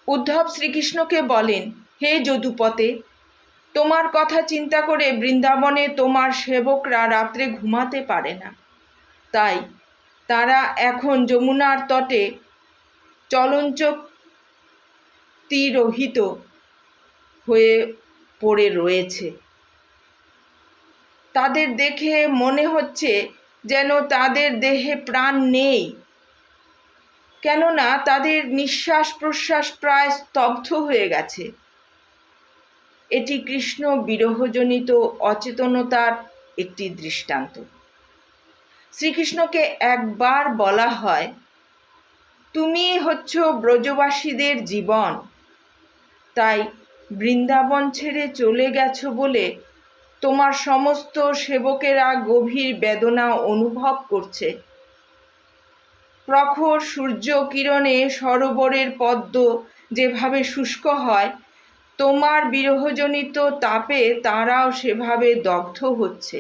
উদ্ধব শ্রীকৃষ্ণকে বলেন, হে যদুপতে, তোমার কথা চিন্তা করে বৃন্দাবনে তোমার সেবকরা রাত্রে ঘুমাতে পারে না। তাই তারা এখন যমুনার তটে চলঞ্চক্তিরহিত হয়ে পড়ে রয়েছে। তাদের দেখে মনে হচ্ছে যেন তাদের দেহে প্রাণ নেই, কেননা তাদের নিঃশ্বাস প্রশ্বাস প্রায় স্তব্ধ হয়ে গেছে। এটি কৃষ্ণ বিরহজনিত অচেতনতার একটি দৃষ্টান্ত। শ্রীকৃষ্ণকে একবার বলা হয়, তুমি হচ্ছ ব্রজবাসীদের জীবন, তাই বৃন্দাবন ছেড়ে চলে গেছো বলে তোমার সমস্ত সেবকেরা গভীর বেদনা অনুভব করছে। প্রখর সূর্য কিরণে সরোবরের পদ্ম যেভাবে শুষ্ক হয়, তোমার বিরহজনিত তাপে তারাও সেভাবে দগ্ধ হচ্ছে।